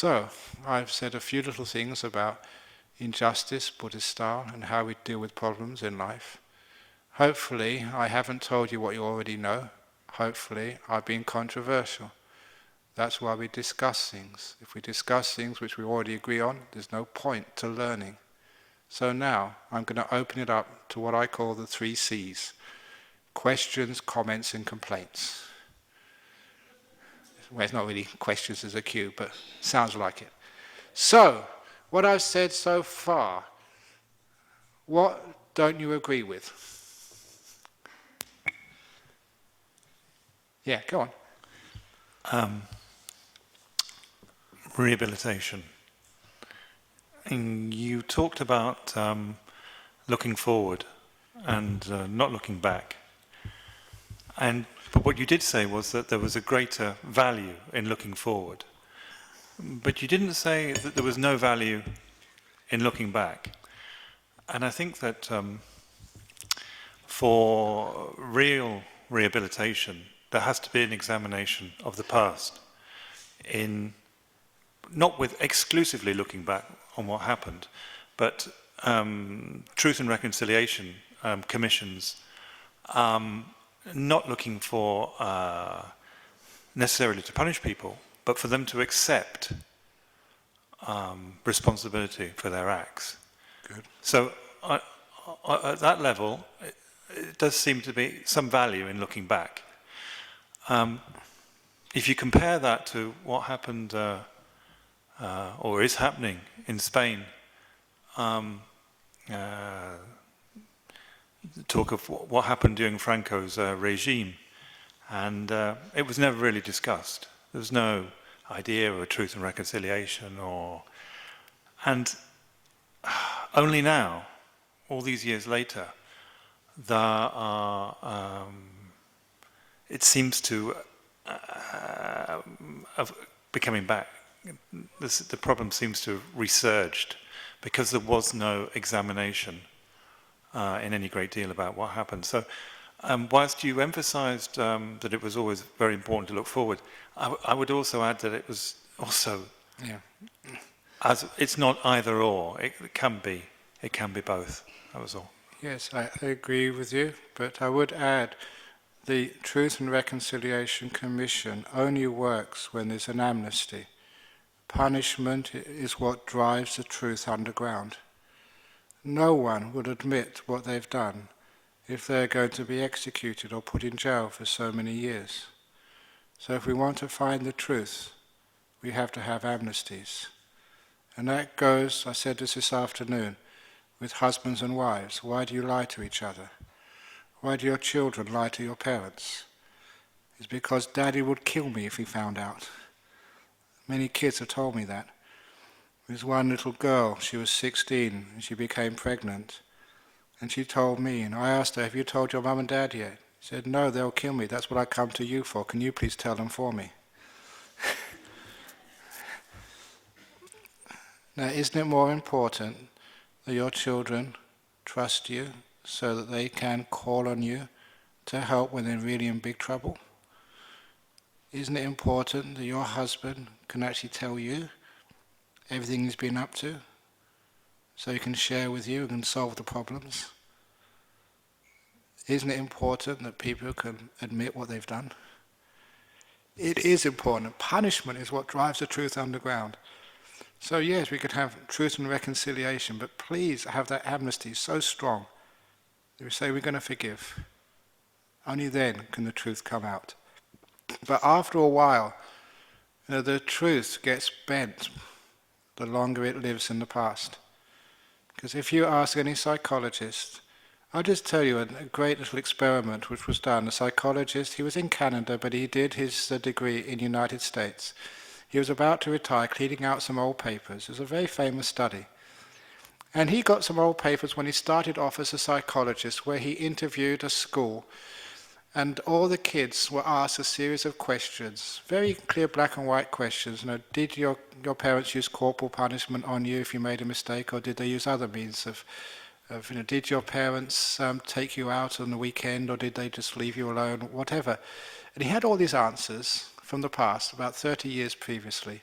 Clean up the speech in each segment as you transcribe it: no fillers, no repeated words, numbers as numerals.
So, I've said a few little things about injustice, Buddhist style, and how we deal with problems in life. Hopefully, I haven't told you what you already know. Hopefully, I've been controversial. That's why we discuss things. If we discuss things which we already agree on, there's no point to learning. So now, I'm going to open it up to what I call the 3 C's. Questions, comments, and complaints. Well, it's not really questions as a cue, but sounds like it. So, what I've said so far, what don't you agree with? Yeah, go on. Rehabilitation. And you talked about looking forward and not looking back. But what you did say was that there was a greater value in looking forward. But you didn't say that there was no value in looking back. And I think that for real rehabilitation, there has to be an examination of the past, in not with exclusively looking back on what happened, but truth and reconciliation commissions, not looking for necessarily to punish people, but for them to accept responsibility for their acts. Good. So at that level, it does seem to be some value in looking back. If you compare that to what happened or is happening in Spain, talk of what happened during Franco's regime, and it was never really discussed. There was no idea of truth and reconciliation, and only now, all these years later, there are, it seems to be coming back. The problem seems to have resurged because there was no examination in any great deal about what happened. So whilst you emphasized that it was always very important to look forward, I would also add that it was also, as it's not either or, it can be both. That was all. Yes, I agree with you, but I would add the Truth and Reconciliation Commission only works when there's an amnesty. Punishment is what drives the truth underground. No one would admit what they've done if they're going to be executed or put in jail for so many years. So if we want to find the truth, we have to have amnesties. And that goes, I said this afternoon, with husbands and wives. Why do you lie to each other? Why do your children lie to your parents? It's because Daddy would kill me if he found out. Many kids have told me that. There's one little girl, she was 16, and she became pregnant. And she told me, and I asked her, have you told your mum and dad yet? She said, no, they'll kill me. That's what I come to you for. Can you please tell them for me? Now, isn't it more important that your children trust you so that they can call on you to help when they're really in big trouble? Isn't it important that your husband can actually tell you everything he's been up to, so he can share with you and solve the problems? Isn't it important that people can admit what they've done? It is important. Punishment is what drives the truth underground. So yes, we could have truth and reconciliation, but please have that amnesty so strong that we say we're going to forgive. Only then can the truth come out. But after a while, the truth gets bent the longer it lives in the past. Because if you ask any psychologist, I'll just tell you a great little experiment which was done. A psychologist, he was in Canada, but he did his degree in the United States. He was about to retire, cleaning out some old papers. It was a very famous study. And he got some old papers when he started off as a psychologist, where he interviewed a school. And all the kids were asked a series of questions, very clear black and white questions. Did your parents use corporal punishment on you if you made a mistake, or did they use other means of did your parents take you out on the weekend, or did they just leave you alone, whatever. And he had all these answers from the past, about 30 years previously.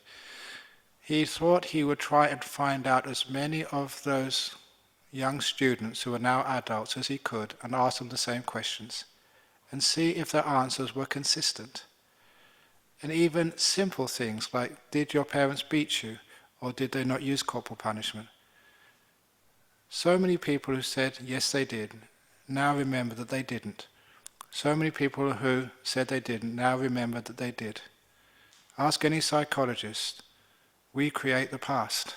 he thought he would try and find out as many of those young students who are now adults as he could and ask them the same questions and see if their answers were consistent. And even simple things like, did your parents beat you, or did they not use corporal punishment? So many people who said yes they did now remember that they didn't. So many people who said they didn't now remember that they did. Ask any psychologist. We create the past.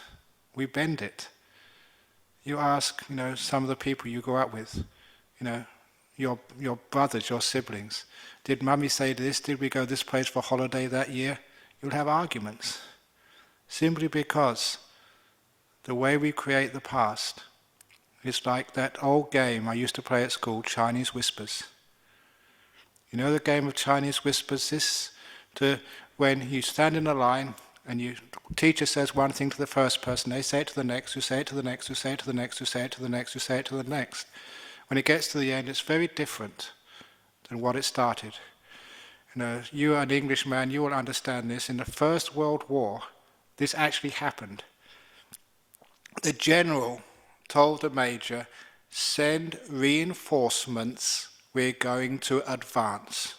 We bend it. You ask, some of the people you go out with, your brothers, your siblings. Did mummy say this? Did we go this place for holiday that year? You'll have arguments. Simply because the way we create the past is like that old game I used to play at school, Chinese Whispers. You know the game of Chinese Whispers? When you stand in a line and the teacher says one thing to the first person, they say it to the next, who say it to the next, who say it to the next, who say it to the next, who say it to the next. When it gets to the end, it's very different than what it started. You are an Englishman, you will understand this. In the First World War, this actually happened. The general told the major, send reinforcements, we're going to advance.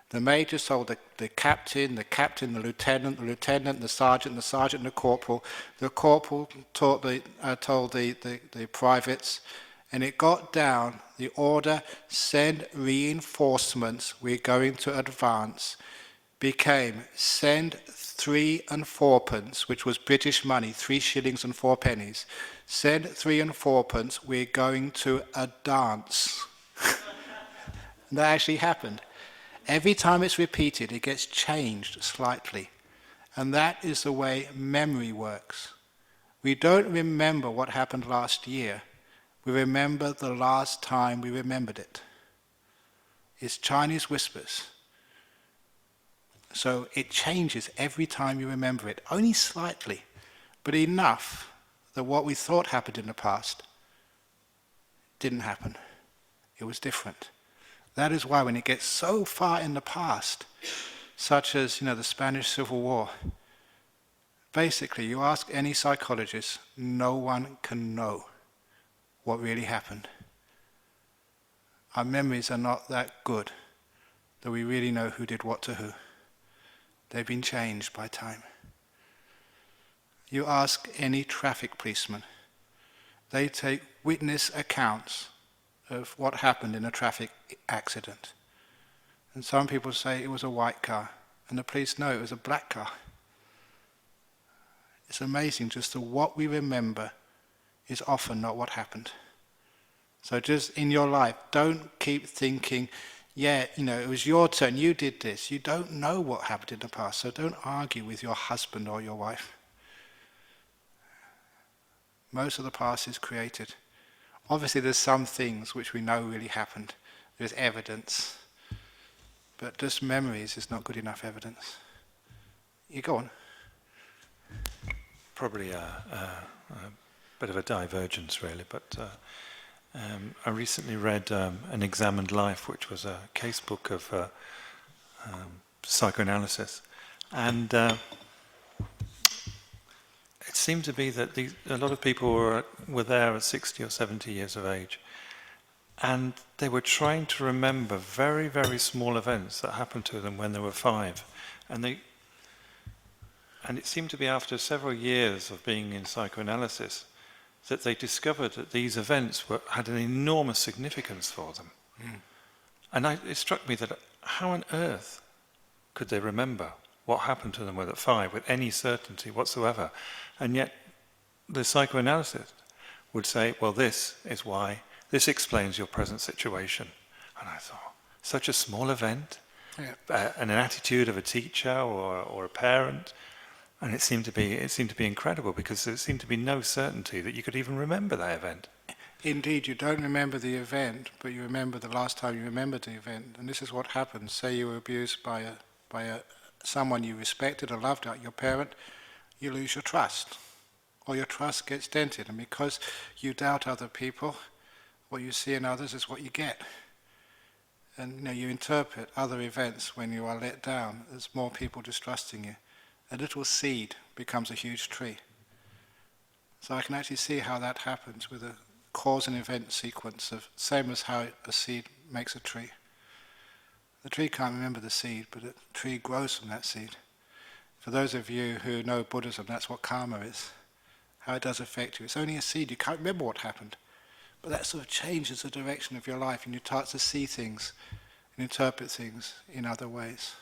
The major told the captain, the lieutenant, the sergeant, the corporal. The corporal told the privates, and it got down, the order, send reinforcements, we're going to advance, became send 3 and 4 pence, which was British money, 3 shillings and 4 pennies. Send 3 and 4 pence, we're going to a dance. And that actually happened. Every time it's repeated, it gets changed slightly. And that is the way memory works. We don't remember what happened last year. We remember the last time we remembered it. It's Chinese Whispers. So it changes every time you remember it, only slightly, but enough that what we thought happened in the past didn't happen. It was different. That is why when it gets so far in the past, such as the Spanish Civil War, basically you ask any psychologist, no one can know what really happened. Our memories are not that good that we really know who did what to who. They've been changed by time. You ask any traffic policeman, they take witness accounts of what happened in a traffic accident. And some people say it was a white car, and the police know it was a black car. It's amazing just that what we remember is often not what happened. So just in your life, don't keep thinking, it was your turn, you did this. You don't know what happened in the past, so don't argue with your husband or your wife. Most of the past is created. Obviously there's some things which we know really happened. There's evidence. But just memories is not good enough evidence. You go on. Probably a bit of a divergence really, but I recently read An Examined Life, which was a casebook of psychoanalysis, and it seemed to be that a lot of people were there at 60 or 70 years of age, and they were trying to remember very, very small events that happened to them when they were 5, and it seemed to be after several years of being in psychoanalysis that they discovered that these events had an enormous significance for them. And it struck me that how on earth could they remember what happened to them when at 5 with any certainty whatsoever? And yet the psychoanalyst would say, well, this is why, this explains your present situation. And I thought, such a small event, and an attitude of a teacher or a parent, and it seemed to be incredible because there seemed to be no certainty that you could even remember that event. Indeed, you don't remember the event, but you remember the last time you remembered the event. And this is what happens. Say you were abused by someone you respected or loved, like your parent, you lose your trust, or your trust gets dented. And because you doubt other people, what you see in others is what you get. And you interpret other events when you are let down as more people distrusting you. A little seed becomes a huge tree. So I can actually see how that happens with a cause and event sequence of same as how a seed makes a tree. The tree can't remember the seed, but the tree grows from that seed. For those of you who know Buddhism, that's what karma is. How it does affect you. It's only a seed, you can't remember what happened. But that sort of changes the direction of your life and you start to see things and interpret things in other ways.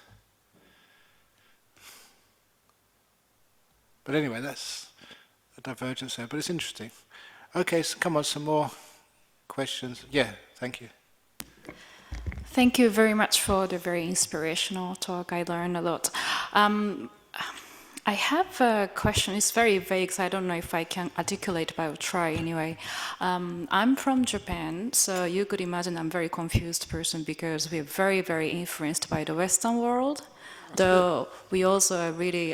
But anyway, that's a divergence there, but it's interesting. Okay, so come on, some more questions. Yeah, thank you. Thank you very much for the very inspirational talk. I learned a lot. I have a question. It's very vague, so I don't know if I can articulate, but I'll try anyway. I'm from Japan, so you could imagine I'm a very confused person because we're very, very influenced by the Western world. Though we also are really,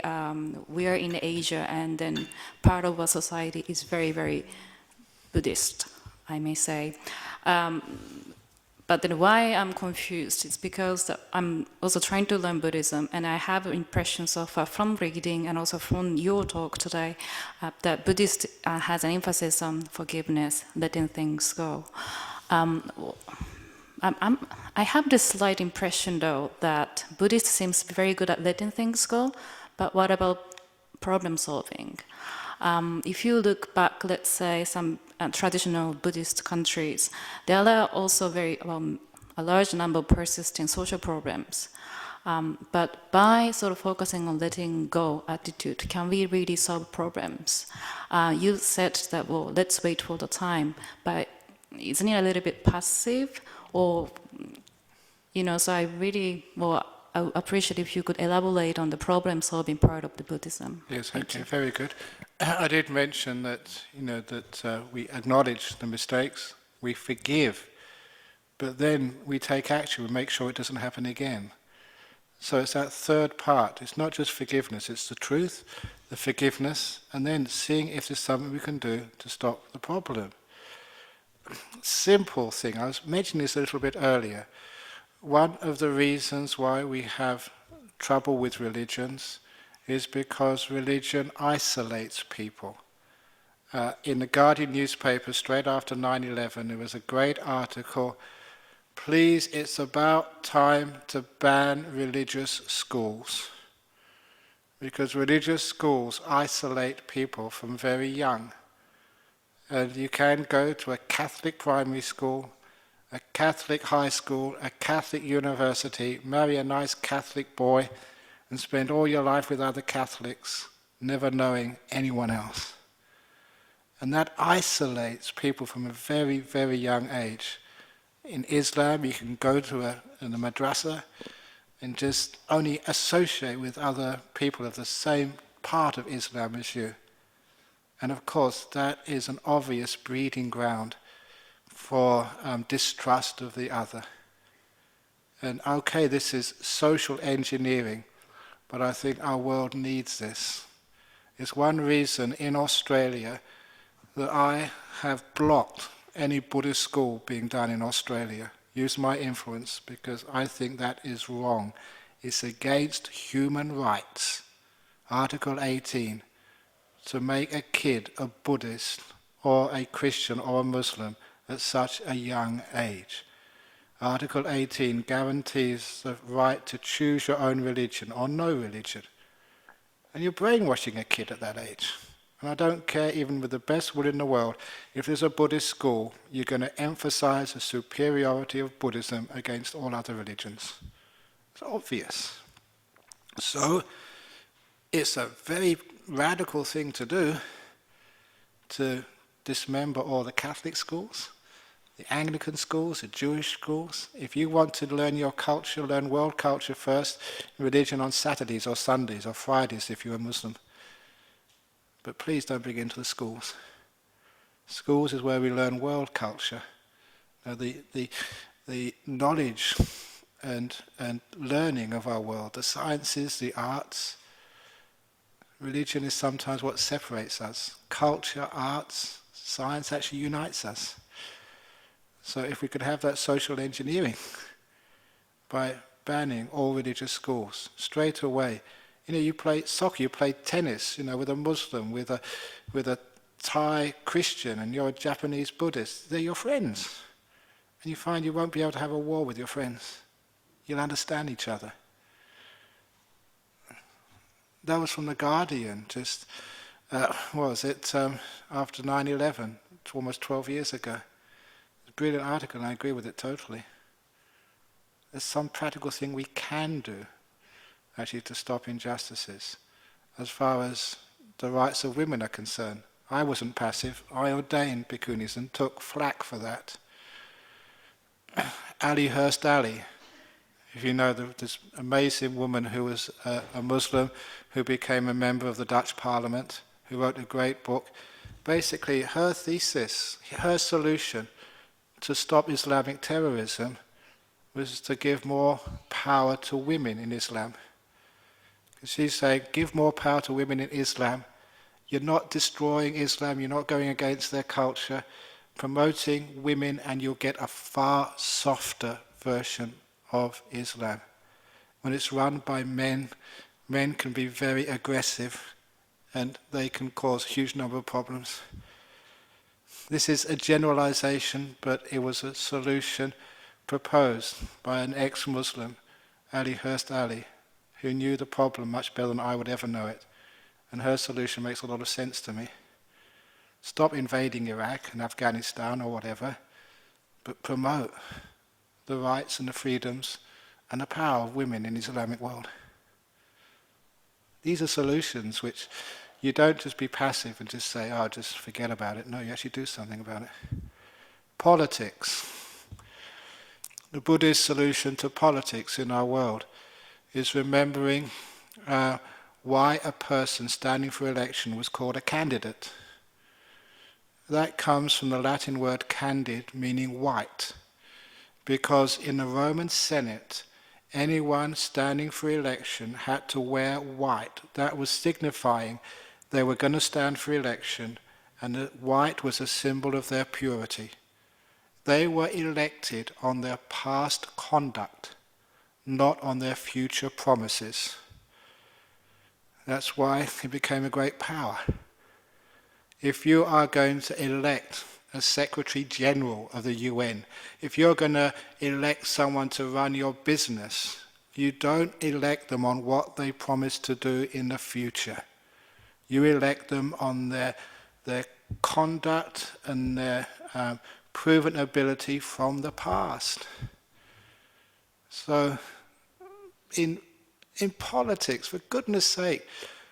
we are in Asia, and then part of our society is very, very Buddhist, I may say. But then why I'm confused is because I'm also trying to learn Buddhism, and I have impressions of from reading and also from your talk today that Buddhist has an emphasis on forgiveness, letting things go. I have this slight impression, though, that Buddhist seems to be very good at letting things go, but what about problem solving? If you look back, let's say, some traditional Buddhist countries, there are also a large number of persisting social problems. But by sort of focusing on letting go attitude, can we really solve problems? You said that, well, let's wait for the time, but isn't it a little bit passive? Or, so I really, I appreciate if you could elaborate on the problem-solving part of the Buddhism. Yes, okay, very good. I did mention that, we acknowledge the mistakes, we forgive, but then we take action, we make sure it doesn't happen again. So it's that third part. It's not just forgiveness, it's the truth, the forgiveness, and then seeing if there's something we can do to stop the problem. Simple thing, I was mentioning this a little bit earlier. One of the reasons why we have trouble with religions is because religion isolates people. In the Guardian newspaper, straight after 9/11, there was a great article, "Please, it's about time to ban religious schools." Because religious schools isolate people from very young. And you can go to a Catholic primary school, a Catholic high school, a Catholic university, marry a nice Catholic boy, and spend all your life with other Catholics, never knowing anyone else. And that isolates people from a very, very young age. In Islam, you can go to a madrasa and just only associate with other people of the same part of Islam as you. And of course, that is an obvious breeding ground for distrust of the other. And okay, this is social engineering, but I think our world needs this. It's one reason in Australia that I have blocked any Buddhist school being done in Australia. Use my influence, because I think that is wrong. It's against human rights. Article 18. To make a kid a Buddhist or a Christian or a Muslim at such a young age. Article 18 guarantees the right to choose your own religion or no religion. And you're brainwashing a kid at that age. And I don't care, even with the best will in the world, if there's a Buddhist school, you're going to emphasize the superiority of Buddhism against all other religions. It's obvious. So, it's a very radical thing to do, to dismember all the Catholic schools, the Anglican schools, the Jewish schools. If you want to learn your culture, learn world culture first, religion on Saturdays or Sundays or Fridays if you're a Muslim. But please don't bring it into the schools. Schools is where we learn world culture. Now the knowledge and learning of our world, the sciences, the arts. Religion is sometimes what separates us. Culture, arts, science actually unites us. So if we could have that social engineering by banning all religious schools, straight away You play soccer, you play tennis, with a Muslim, with a Thai Christian, and you're a Japanese Buddhist. They're your friends. And you find you won't be able to have a war with your friends. You'll understand each other. That was from The Guardian, just, after 9/11, almost 12 years ago. It's a brilliant article, and I agree with it totally. There's some practical thing we can do, actually, to stop injustices. As far as the rights of women are concerned, I wasn't passive. I ordained bhikkhunis and took flack for that. Ali Hurst Ali, if you know this amazing woman who was a Muslim, who became a member of the Dutch Parliament, who wrote a great book. Basically, her thesis, her solution to stop Islamic terrorism was to give more power to women in Islam. She's saying, give more power to women in Islam. You're not destroying Islam, you're not going against their culture, promoting women, and you'll get a far softer version of Islam. When it's run by men, men can be very aggressive and they can cause a huge number of problems. This is a generalization, but it was a solution proposed by an ex-Muslim, Ali Hurst Ali, who knew the problem much better than I would ever know it. And her solution makes a lot of sense to me. Stop invading Iraq and Afghanistan or whatever, but promote the rights and the freedoms and the power of women in the Islamic world. These are solutions which you don't just be passive and just say, oh, just forget about it. No, you actually do something about it. Politics. The Buddhist solution to politics in our world is remembering why a person standing for election was called a candidate. That comes from the Latin word candid, meaning white. Because in the Roman Senate, anyone standing for election had to wear white. That was signifying they were going to stand for election, and that white was a symbol of their purity. They were elected on their past conduct, not on their future promises. That's why it became a great power. If you are going to elect a Secretary General of the UN, if you're going to elect someone to run your business, you don't elect them on what they promise to do in the future. You elect them on their conduct and their proven ability from the past. So, in politics, for goodness sake,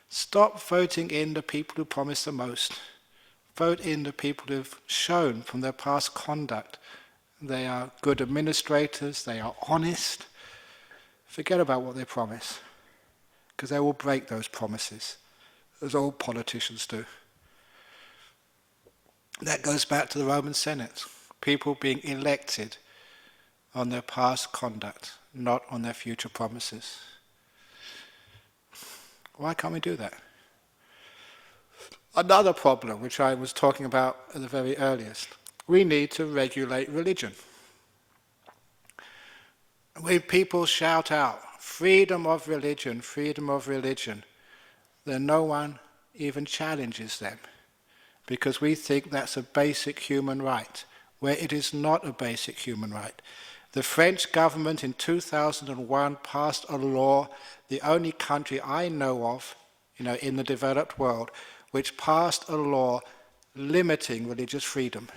stop voting in the people who promise the most. Vote in the people who've shown from their past conduct they are good administrators, they are honest. Forget about what they promise, because they will break those promises, as all politicians do. That goes back to the Roman Senate. People being elected on their past conduct, not on their future promises. Why can't we do that? Another problem, which I was talking about at the very earliest, we need to regulate religion. When people shout out, freedom of religion, then no one even challenges them, because we think that's a basic human right, where it is not a basic human right. The French government in 2001 passed a law, the only country I know of, in the developed world, which passed a law limiting religious freedom,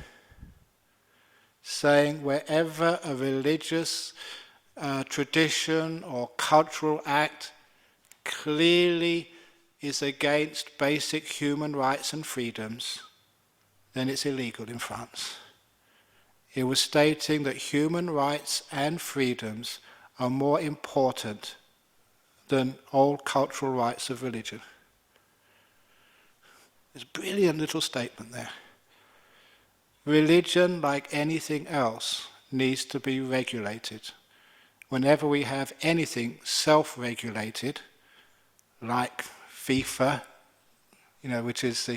saying wherever a religious tradition or cultural act clearly is against basic human rights and freedoms, then it's illegal in France. It was stating that human rights and freedoms are more important than all cultural rights of religion. There's a brilliant little statement there. Religion, like anything else, needs to be regulated. Whenever we have anything self-regulated, like FIFA, which is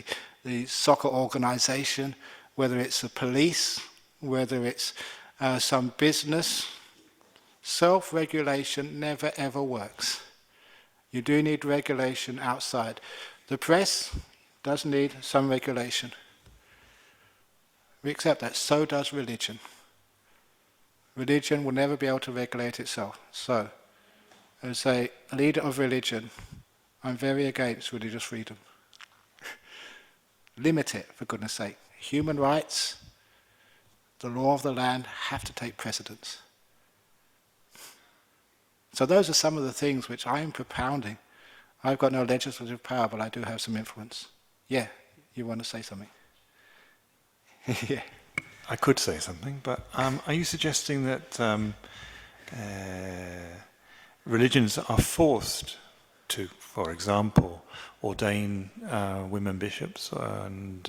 the soccer organization, whether it's the police, whether it's some business, self-regulation never ever works. You do need regulation outside. The press does need some regulation. We accept that. So does religion. Religion will never be able to regulate itself. So, as a leader of religion, I'm very against religious freedom. Limit it, for goodness sake. Human rights, the law of the land have to take precedence. So those are some of the things which I am propounding. I've got no legislative power, but I do have some influence. Yeah, you want to say something? Yeah. I could say something, but are you suggesting that religions are forced to, for example, ordain women bishops and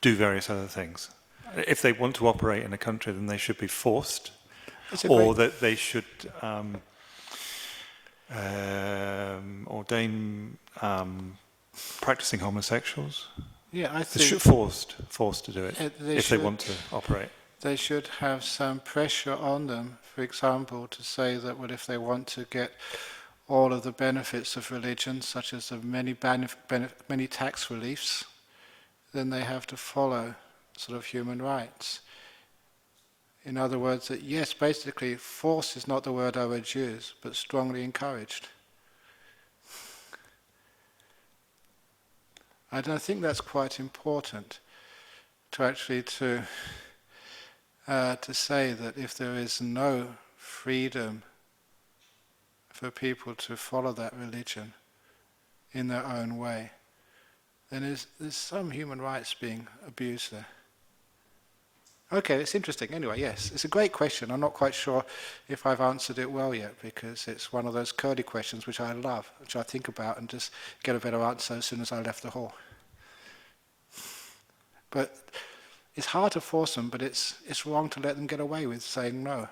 do various other things? If they want to operate in a country, then they should be forced, or that they should ordain practicing homosexuals? Yeah, I They think should forced to do it if they want to operate. They should have some pressure on them, for example, to say that, well, if they want to get all of the benefits of religion, such as the many tax reliefs, then they have to follow sort of human rights. In other words, that yes, basically, force is not the word I would use, but strongly encouraged. And I think that's quite important to actually to say that if there is no freedom for people to follow that religion in their own way, then there's some human rights being abused there. Okay, it's interesting. Anyway, yes, it's a great question. I'm not quite sure if I've answered it well yet, because it's one of those curly questions which I love, which I think about and just get a better answer as soon as I left the hall. But it's hard to force them, but it's wrong to let them get away with saying no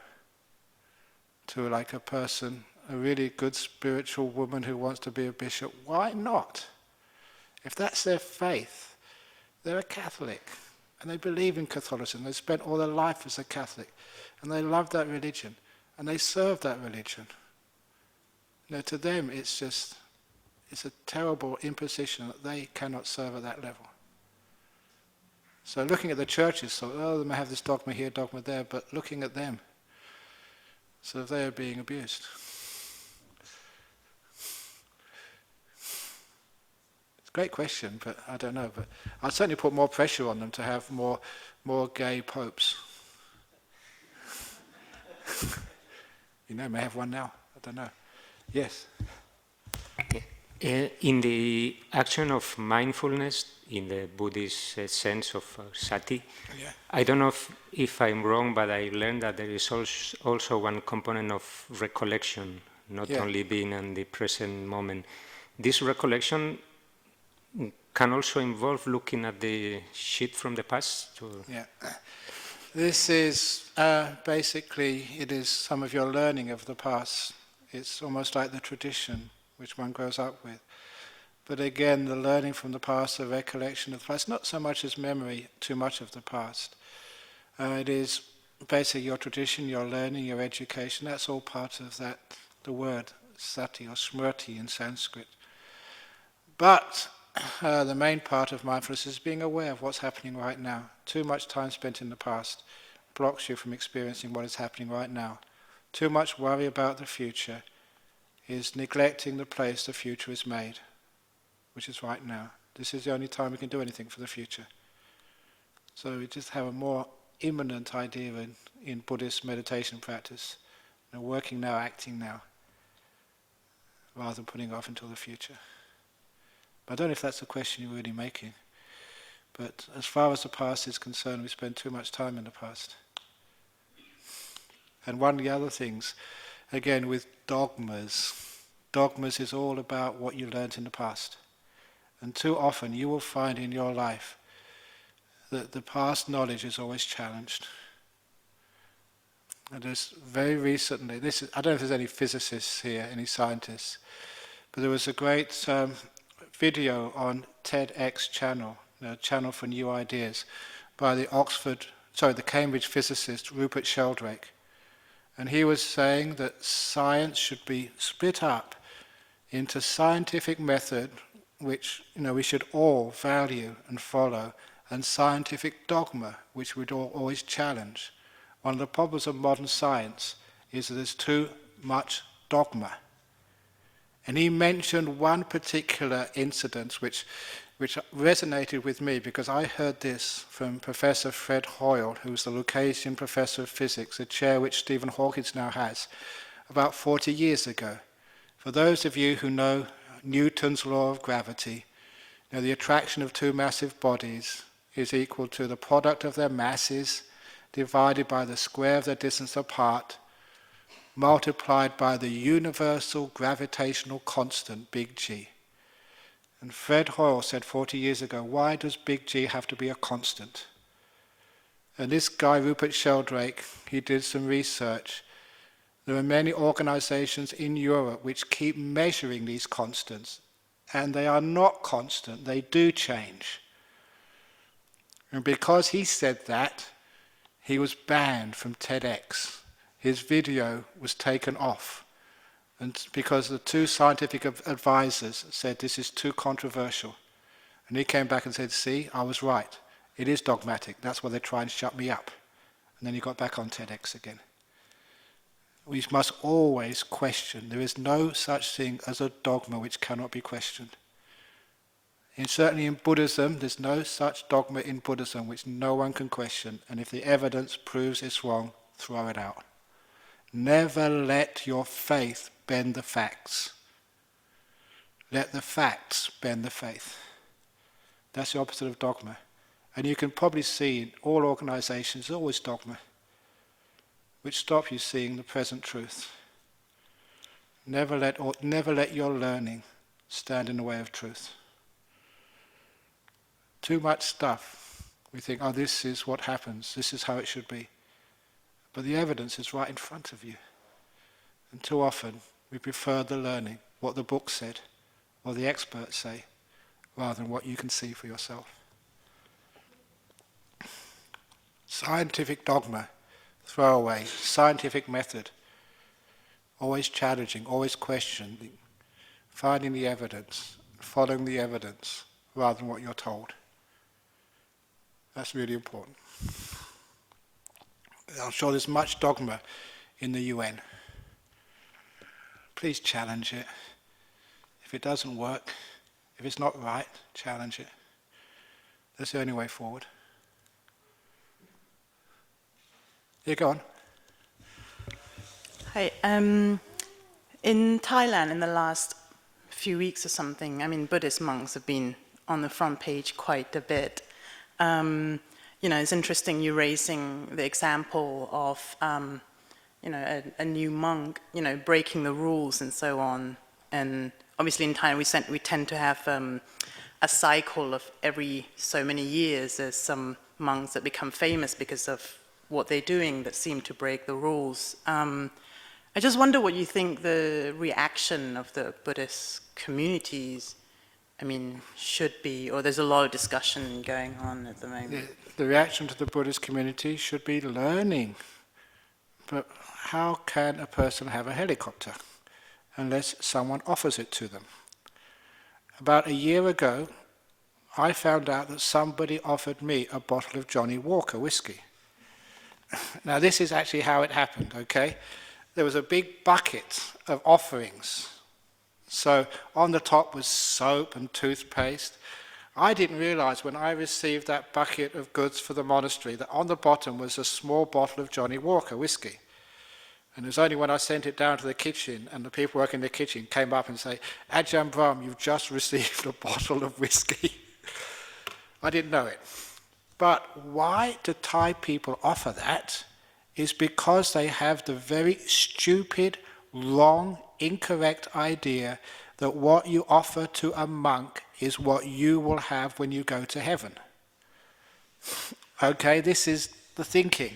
to like a person, a really good spiritual woman who wants to be a bishop. Why not? If that's their faith, they're a Catholic. And they believe in Catholicism. They spent all their life as a Catholic. And they love that religion. And they serve that religion. You know, to them, it's a terrible imposition that they cannot serve at that level. So looking at the churches, so, oh, they may have this dogma here, dogma there, but looking at them, so they are being abused. Great question, but I don't know. But I'd certainly put more pressure on them to have more gay popes. You know, may have one now. I don't know. Yes. In the action of mindfulness, in the Buddhist sense of sati, Yeah. I don't know if I'm wrong, but I learned that there is also one component of recollection, not only being in the present moment. This recollection can also involve looking at the shit from the past? Yeah. This is basically, it is some of your learning of the past. It's almost like the tradition which one grows up with. But again, the learning from the past, the recollection of the past, not so much as memory, too much of the past. It is basically your tradition, your learning, your education. That's all part of that, the word sati or smriti in Sanskrit. But the main part of mindfulness is being aware of what's happening right now. Too much time spent in the past blocks you from experiencing what is happening right now. Too much worry about the future is neglecting the place the future is made, which is right now. This is the only time we can do anything for the future. So we just have a more imminent idea in Buddhist meditation practice. You know, working now, acting now, rather than putting it off until the future. I don't know if that's the question you're really making. But as far as the past is concerned, we spend too much time in the past. And one of the other things, again with dogmas is all about what you learned in the past. And too often you will find in your life that the past knowledge is always challenged. And there's very recently, I don't know if there's any physicists here, any scientists, but there was a great video on TEDx channel, the channel for new ideas, by the Cambridge physicist Rupert Sheldrake. And he was saying that science should be split up into scientific method, which we should all value and follow, and scientific dogma, which we'd all always challenge. One of the problems of modern science is that there's too much dogma. And he mentioned one particular incident which resonated with me, because I heard this from Professor Fred Hoyle, who's the Lucasian Professor of Physics, a chair which Stephen Hawking now has, about 40 years ago. For those of you who know Newton's law of gravity, the attraction of two massive bodies is equal to the product of their masses divided by the square of their distance apart, multiplied by the universal gravitational constant, big G. And Fred Hoyle said 40 years ago, why does big G have to be a constant? And this guy, Rupert Sheldrake, he did some research. There are many organizations in Europe which keep measuring these constants, and they are not constant, they do change. And because he said that, he was banned from TEDx. His video was taken off, and because the two scientific advisors said this is too controversial. And he came back and said, see, I was right. It is dogmatic. That's why they try and shut me up. And then he got back on TEDx again. We must always question. There is no such thing as a dogma which cannot be questioned. And certainly in Buddhism, there's no such dogma in Buddhism which no one can question. And if the evidence proves it's wrong, throw it out. Never let your faith bend the facts. Let the facts bend the faith. That's the opposite of dogma. And you can probably see in all organizations, there's always dogma, which stop you seeing the present truth. Never let your learning stand in the way of truth. Too much stuff. We think, oh, this is what happens, this is how it should be. But the evidence is right in front of you. And too often, we prefer the learning, what the book said, or the experts say, rather than what you can see for yourself. Scientific dogma, throwaway, scientific method, always challenging, always questioning, finding the evidence, following the evidence, rather than what you're told. That's really important. I'm sure there's much dogma in the UN. Please challenge it. If it doesn't work, if it's not right, challenge it. That's the only way forward. Yeah, go on. Hi. In Thailand, in the last few weeks or something, Buddhist monks have been on the front page quite a bit. It's interesting you raising the example of, a new monk, breaking the rules and so on. And obviously in Thailand we tend to have a cycle of every so many years. There's some monks that become famous because of what they're doing that seem to break the rules. I just wonder what you think the reaction of the Buddhist communities should be, or there's a lot of discussion going on at the moment. The reaction to the Buddhist community should be learning. But how can a person have a helicopter unless someone offers it to them? About a year ago, I found out that somebody offered me a bottle of Johnny Walker whiskey. Now this is actually how it happened, okay? There was a big bucket of offerings. So on the top was soap and toothpaste. I didn't realize when I received that bucket of goods for the monastery that on the bottom was a small bottle of Johnny Walker whiskey. And it was only when I sent it down to the kitchen and the people working in the kitchen came up and say, Ajahn Brahm, you've just received a bottle of whiskey. I didn't know it. But why do Thai people offer that is because they have the very stupid, wrong, incorrect idea that what you offer to a monk is what you will have when you go to heaven. Okay, this is the thinking.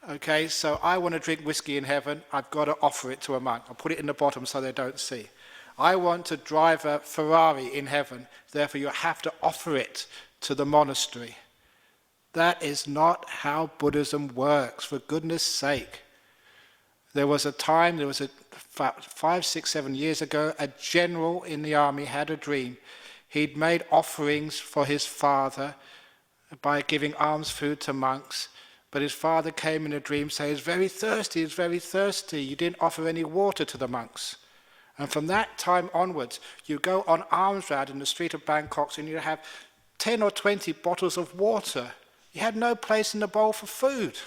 Okay, so I want to drink whiskey in heaven, I've got to offer it to a monk. I'll put it in the bottom so they don't see. I want to drive a Ferrari in heaven, therefore you have to offer it to the monastery. That is not how Buddhism works, for goodness sake. There was a time, 5, 6, 7 years ago, a general in the army had a dream. He'd made offerings for his father by giving alms food to monks, but his father came in a dream saying, he's very thirsty, you didn't offer any water to the monks. And from that time onwards, you go on alms round in the street of Bangkok and you have 10 or 20 bottles of water. You had no place in the bowl for food.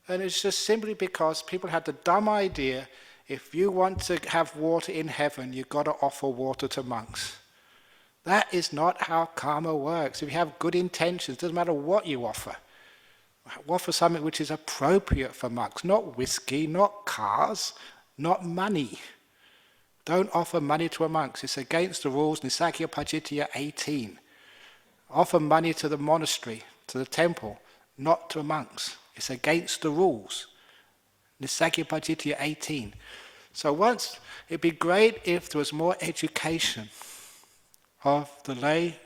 And it's just simply because people had the dumb idea, if you want to have water in heaven, you've got to offer water to monks. That is not how karma works. If you have good intentions, it doesn't matter what you offer. Offer something which is appropriate for monks, not whiskey, not cars, not money. Don't offer money to a monk. It's against the rules, Nisagya Pajitya 18. Offer money to the monastery, to the temple, not to monks. It's against the rules. Nisagya Pajitya 18. So once, it'd be great if there was more education of the lay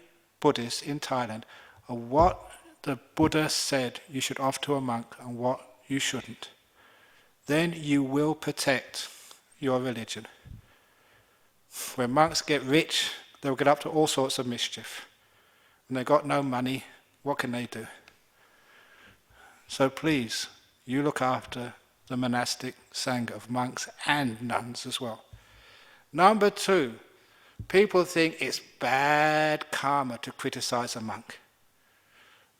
Buddhists in Thailand of what the Buddha said you should offer to a monk and what you shouldn't. Then you will protect your religion. When monks get rich, they'll get up to all sorts of mischief. When they've got no money, what can they do? So please, you look after the monastic sangha of monks and nuns as well. Number 2, people think it's bad karma to criticize a monk.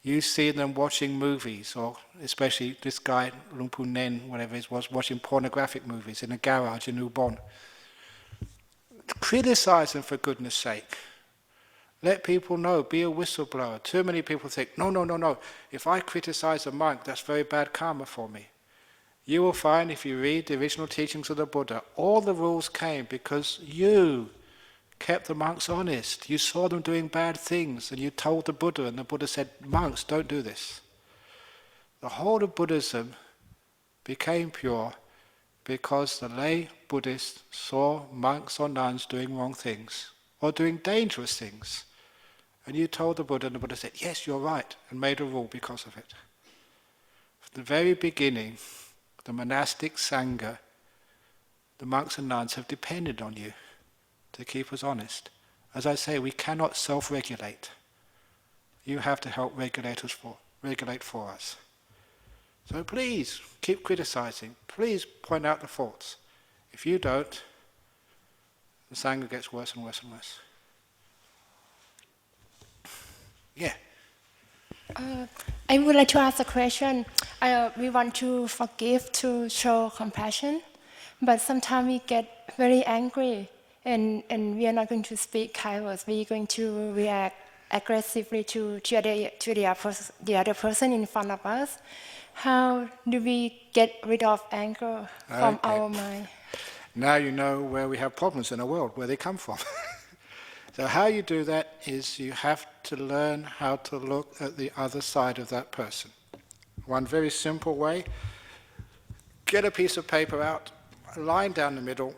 You see them watching movies, or especially this guy, Lumpu Nen, whatever it was, watching pornographic movies in a garage in Ubon. Criticize them for goodness sake. Let people know, be a whistleblower. Too many people think, no, if I criticize a monk, that's very bad karma for me. You will find, if you read the original teachings of the Buddha, all the rules came because you kept the monks honest. You saw them doing bad things, and you told the Buddha, and the Buddha said, monks, don't do this. The whole of Buddhism became pure because the lay Buddhists saw monks or nuns doing wrong things, or doing dangerous things. And you told the Buddha, and the Buddha said, yes, you're right, and made a rule because of it. From the very beginning, the monastic sangha, the monks and nuns have depended on you to keep us honest. As I say, we cannot self-regulate. You have to help regulate for us. So please, keep criticizing. Please point out the faults. If you don't, the sangha gets worse and worse and worse. Yeah. I would like to ask a question. We want to forgive, to show compassion, but sometimes we get very angry, and we are not going to speak kind words. We are going to react aggressively to the other person in front of us. How do we get rid of anger from our mind? Now you know where we have problems in the world, where they come from. So how you do that is you have to learn how to look at the other side of that person. One very simple way, get a piece of paper out, a line down the middle,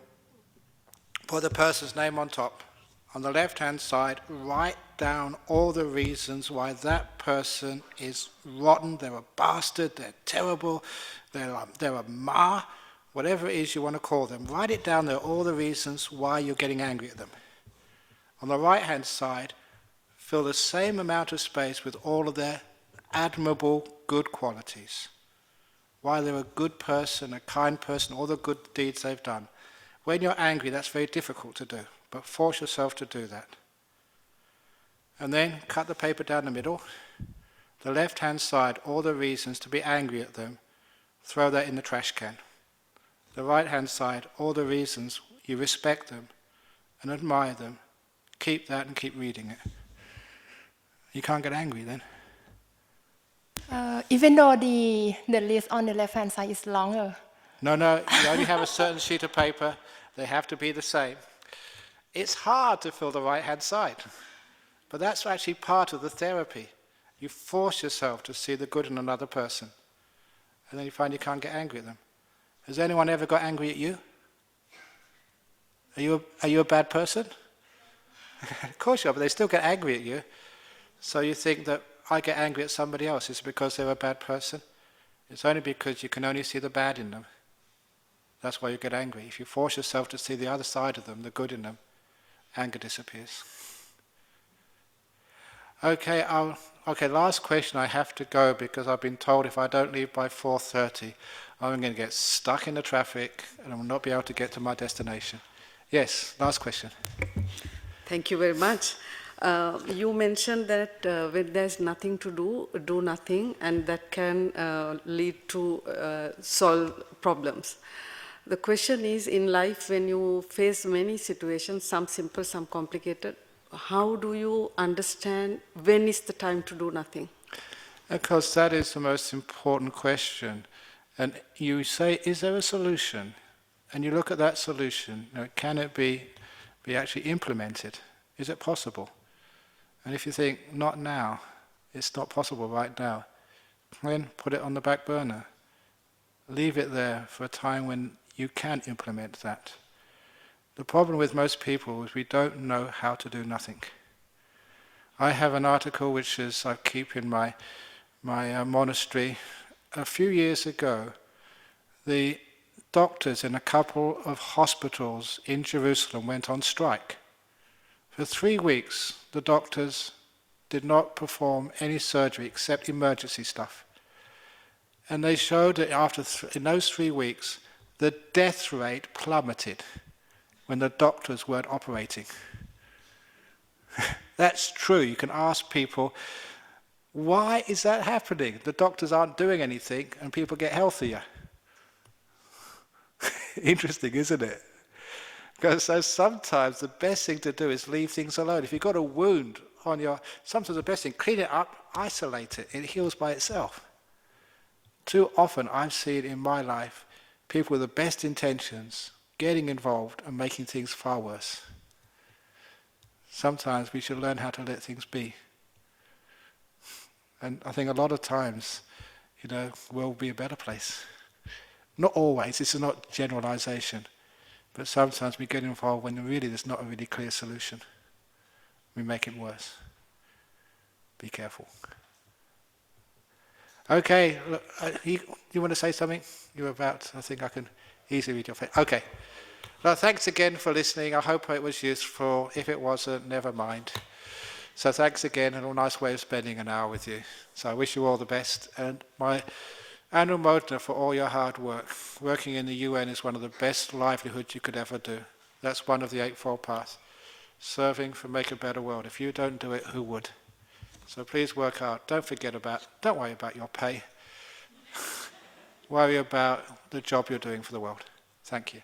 put the person's name on top. On the left-hand side, write down all the reasons why that person is rotten, they're a bastard, they're terrible, they're a ma, whatever it is you want to call them. Write it down there, all the reasons why you're getting angry at them. On the right-hand side, fill the same amount of space with all of their admirable good qualities. Why they're a good person, a kind person, all the good deeds they've done. When you're angry, that's very difficult to do, but force yourself to do that. And then cut the paper down the middle. The left-hand side, all the reasons to be angry at them, throw that in the trash can. The right-hand side, all the reasons you respect them and admire them, keep that and keep reading it. You can't get angry then. Even though the list on the left-hand side is longer. No, you only have a certain sheet of paper. They have to be the same. It's hard to fill the right-hand side, but that's actually part of the therapy. You force yourself to see the good in another person, and then you find you can't get angry at them. Has anyone ever got angry at you? Are you a bad person? Of course you are, but they still get angry at you. So you think that I get angry at somebody else, it's because they're a bad person? It's only because you can only see the bad in them. That's why you get angry. If you force yourself to see the other side of them, the good in them, anger disappears. Okay, last question. I have to go because I've been told if I don't leave by 4:30, I'm going to get stuck in the traffic and I will not be able to get to my destination. Yes, last question. Thank you very much. You mentioned that when there's nothing to do, do nothing, and that can lead to solve problems. The question is, in life, when you face many situations, some simple, some complicated, how do you understand when is the time to do nothing? Because that is the most important question. And you say, is there a solution? And you look at that solution, can it be actually implemented? Is it possible? And if you think, not now, it's not possible right now, then put it on the back burner. Leave it there for a time when you can implement that. The problem with most people is we don't know how to do nothing. I have an article which I keep in my monastery. A few years ago, the doctors in a couple of hospitals in Jerusalem went on strike. For 3 weeks, the doctors did not perform any surgery except emergency stuff. And they showed that in those 3 weeks, the death rate plummeted when the doctors weren't operating. That's true. You can ask people, why is that happening? The doctors aren't doing anything and people get healthier. Interesting, isn't it? Because sometimes the best thing to do is leave things alone. If you've got a wound on sometimes the best thing, clean it up, isolate it. It heals by itself. Too often I've seen in my life people with the best intentions getting involved and making things far worse. Sometimes we should learn how to let things be. And I think a lot of times, we'll be a better place. Not always, this is not generalization, but sometimes we get involved when really there's not a really clear solution. We make it worse. Be careful. Okay, look, you want to say something? I think I can easily read your face. Okay. Well, thanks again for listening. I hope it was useful. If it wasn't, never mind. So thanks again, and a nice way of spending an hour with you. So I wish you all the best, and my anumodana for all your hard work. Working in the UN is one of the best livelihoods you could ever do. That's one of the Eightfold Paths. Serving for make a better world. If you don't do it, who would? So please work hard. Don't worry about your pay. Worry about the job you're doing for the world. Thank you.